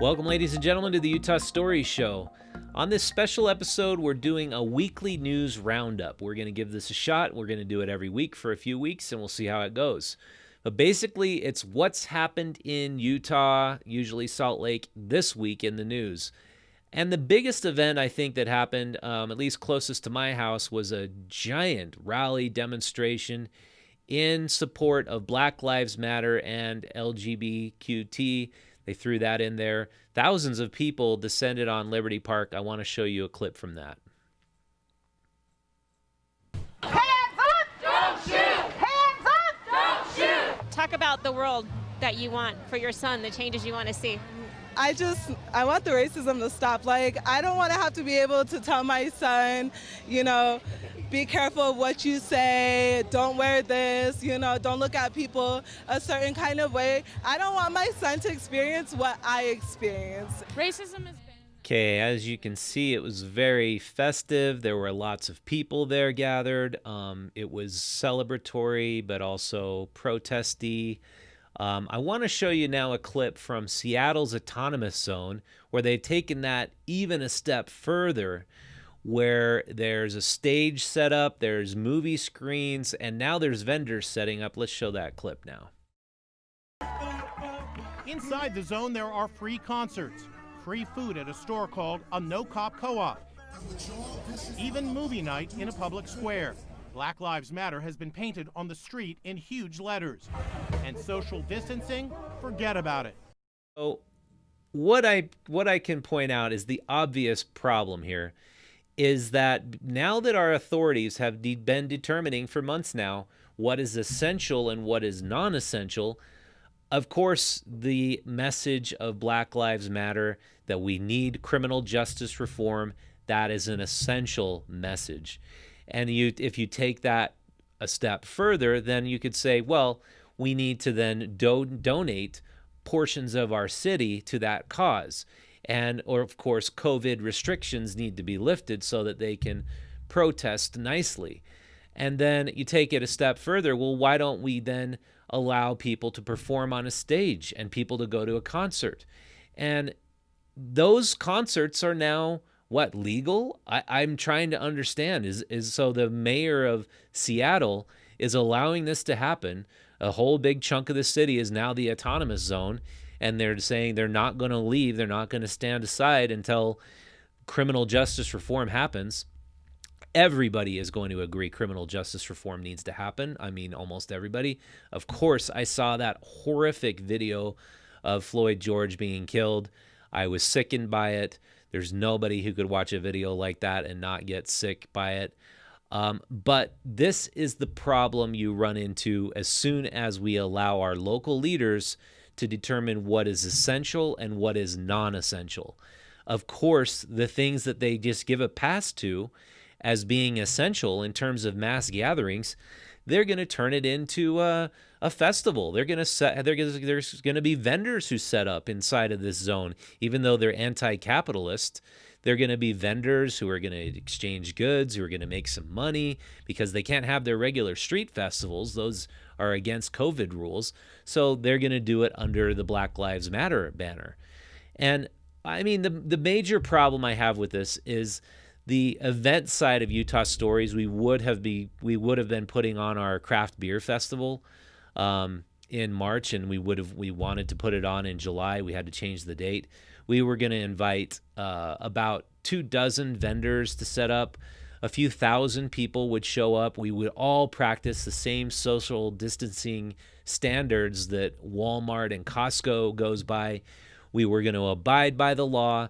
Welcome, ladies and gentlemen, to the Utah Stories Show. On this special episode, we're doing a weekly news roundup. We're going to give this a shot. We're going to do it every week for a few weeks, and we'll see how it goes. But basically, it's what's happened in Utah, usually Salt Lake, this week in the news. And the biggest event, I think, that happened, at least closest to my house, was a giant rally demonstration in support of Black Lives Matter and LGBTQ. They threw that in there. Thousands of people descended on Liberty Park. I want to show you a clip from that. Hands up! Don't shoot! Hands up! Don't shoot! Talk about the world that you want for your son, the changes you want to see. I want the racism to stop. Like, I don't want to have to be able to tell my son, be careful of what you say, don't wear this, don't look at people a certain kind of way. I don't want my son to experience what I experienced. Racism has been... Okay, as you can see, it was very festive. There were lots of people there gathered. It was celebratory, but also protesty. I want to show you now a clip from Seattle's autonomous zone where they've taken that even a step further, where there's a stage set up, there's movie screens, and now there's vendors setting up. Let's show that clip now. Inside the zone, there are free concerts, free food at a store called a no-cop co-op, even movie night in a public square. Black Lives Matter has been painted on the street in huge letters. And social distancing, forget about it. So what I can point out is the obvious problem here is that now that our authorities have been determining for months now what is essential and what is non-essential, of course, the message of Black Lives Matter, that we need criminal justice reform, that is an essential message. And if you take that a step further, then you could say, well, we need to then donate portions of our city to that cause. Or of course, COVID restrictions need to be lifted so that they can protest nicely. And then you take it a step further. Well, why don't we then allow people to perform on a stage and people to go to a concert? And those concerts are now legal? I'm trying to understand. Is so the mayor of Seattle is allowing this to happen. A whole big chunk of the city is now the autonomous zone, and they're saying they're not going to leave. They're not going to stand aside until criminal justice reform happens. Everybody is going to agree criminal justice reform needs to happen. I mean, almost everybody. Of course, I saw that horrific video of Floyd George being killed. I was sickened by it. There's nobody who could watch a video like that and not get sick by it. But this is the problem you run into as soon as we allow our local leaders to determine what is essential and what is non-essential. Of course, the things that they just give a pass to as being essential in terms of mass gatherings, they're going to turn it into a festival. There's going to be vendors who set up inside of this zone, even though they're anti-capitalist. They're going to be vendors who are going to exchange goods, who are going to make some money because they can't have their regular street festivals. Those are against COVID rules. So they're going to do it under the Black Lives Matter banner. And I mean, the major problem I have with this is the event side of Utah Stories. We would have been putting on our craft beer festival in March, and we wanted to put it on in July. We had to change the date. We were going to invite about 24 vendors to set up. A few thousand people would show up. We would all practice the same social distancing standards that Walmart and Costco goes by. We were going to abide by the law.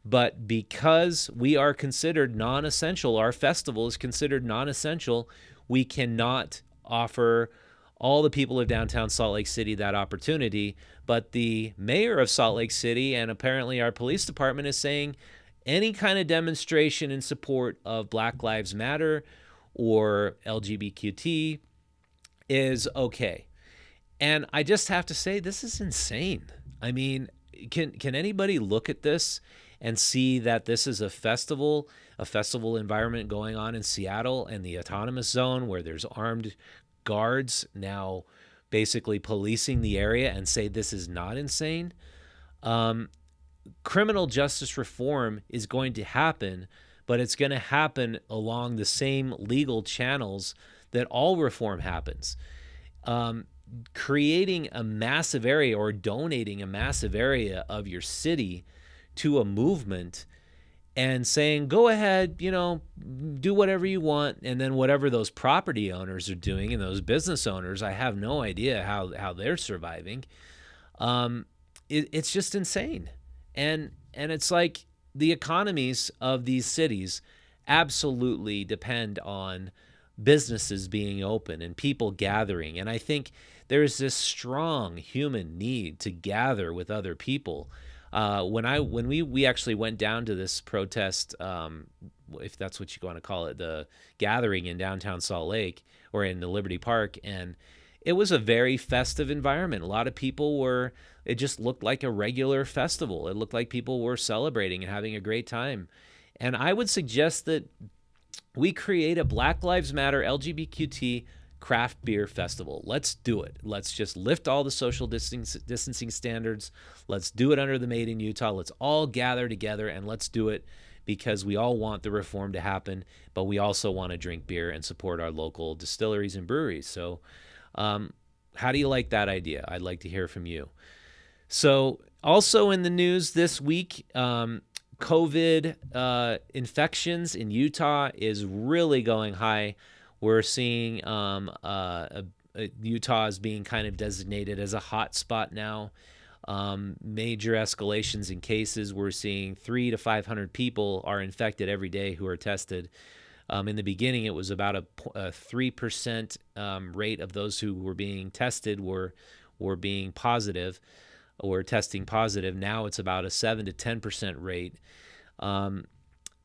But because we are considered non-essential, our festival is considered non-essential, we cannot offer all the people of downtown Salt Lake City that opportunity. But the mayor of Salt Lake City and apparently our police department is saying any kind of demonstration in support of Black Lives Matter or LGBTQ is okay. And I just have to say, this is insane. I mean, can anybody look at this and see that this is a festival environment going on in Seattle and the autonomous zone where there's armed guards now basically policing the area, and say this is not insane? criminal justice reform is going to happen, but it's going to happen along the same legal channels that all reform happens. Creating a massive area or donating a massive area of your city to a movement and saying, go ahead, do whatever you want. And then whatever those property owners are doing and those business owners, I have no idea how they're surviving. It's just insane. And it's like the economies of these cities absolutely depend on businesses being open and people gathering. And I think there's this strong human need to gather with other people. When we actually went down to this protest, if that's what you want to call it, the gathering in downtown Salt Lake or in the Liberty Park, and it was a very festive environment. A lot of people it just looked like a regular festival. It looked like people were celebrating and having a great time. And I would suggest that we create a Black Lives Matter LGBTQ craft beer festival. Let's do it. Let's just lift all the social distancing standards. Let's do it under the Made in Utah. Let's all gather together and let's do it because we all want the reform to happen, but we also want to drink beer and support our local distilleries and breweries. So how do you like that idea? I'd like to hear from you. So also in the news this week, COVID infections in Utah is really going high. We're seeing Utah is being kind of designated as a hot spot now. Major escalations in cases. We're seeing 300 to 500 people are infected every day who are tested. In the beginning, it was about a 3% rate of those who were being tested were being positive or testing positive. Now it's about a 7 to 10% rate.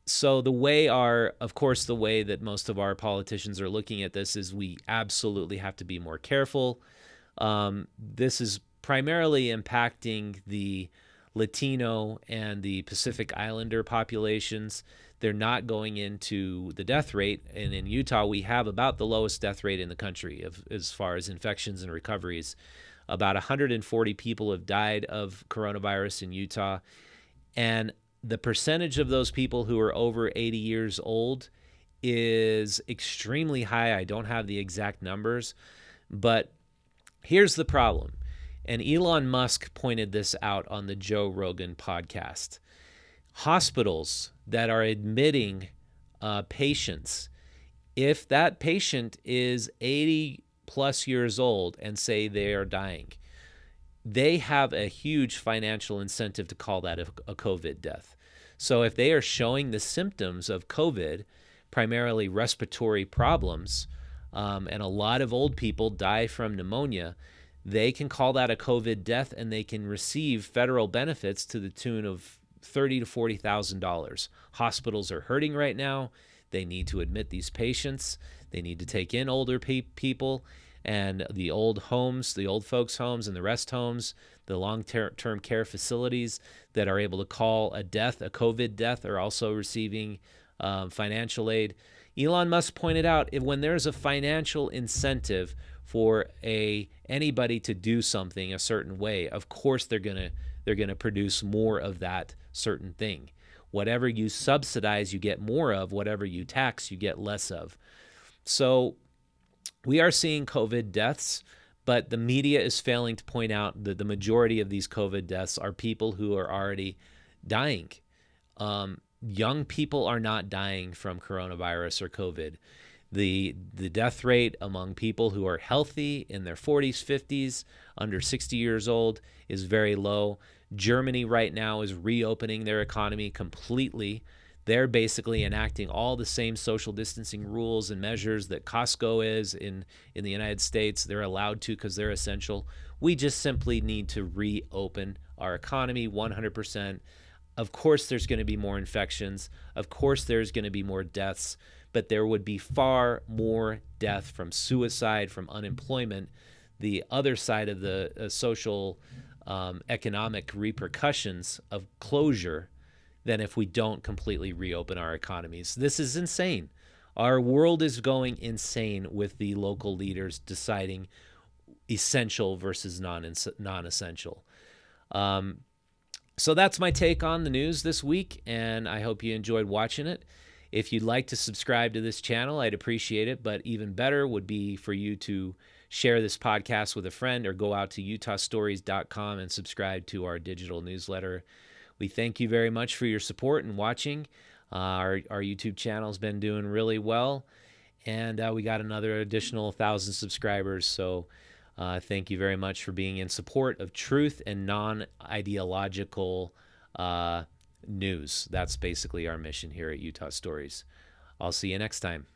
So the way that most of our politicians are looking at this is we absolutely have to be more careful. This is primarily impacting the Latino and the Pacific Islander populations. They're not going into the death rate. And in Utah, we have about the lowest death rate in the country as far as infections and recoveries. About 140 people have died of coronavirus in Utah. And the percentage of those people who are over 80 years old is extremely high. I don't have the exact numbers, but here's the problem. And Elon Musk pointed this out on the Joe Rogan podcast. Hospitals that are admitting patients, if that patient is 80 plus years old and say they are dying, they have a huge financial incentive to call that a COVID death. So if they are showing the symptoms of COVID, primarily respiratory problems, and a lot of old people die from pneumonia, they can call that a COVID death and they can receive federal benefits to the tune of $30,000 to $40,000. Hospitals are hurting right now. They need to admit these patients. They need to take in older people. And the old homes, the old folks' homes and the rest homes, the long-term care facilities that are able to call a death, a COVID death, are also receiving financial aid. Elon Musk pointed out when there's a financial incentive for anybody to do something a certain way, of course they're gonna produce more of that certain thing. Whatever you subsidize, you get more of. Whatever you tax, you get less of. So we are seeing COVID deaths, but the media is failing to point out that the majority of these COVID deaths are people who are already dying. Young people are not dying from coronavirus or COVID. The death rate among people who are healthy in their 40s, 50s, under 60 years old is very low. Germany right now is reopening their economy completely. They're basically enacting all the same social distancing rules and measures that Costco is in the United States. They're allowed to because they're essential. We just simply need to reopen our economy 100%. Of course, there's going to be more infections. Of course, there's going to be more deaths. But there would be far more death from suicide, from unemployment, the other side of the social economic repercussions of closure, than if we don't completely reopen our economies. This is insane. Our world is going insane with the local leaders deciding essential versus non-essential. So that's my take on the news this week, and I hope you enjoyed watching it. If you'd like to subscribe to this channel, I'd appreciate it, but even better would be for you to share this podcast with a friend or go out to utahstories.com and subscribe to our digital newsletter. We thank you very much for your support and watching. Our YouTube channel's been doing really well, and we got another additional 1,000 subscribers, so thank you very much for being in support of truth and non-ideological news. That's basically our mission here at Utah Stories. I'll see you next time.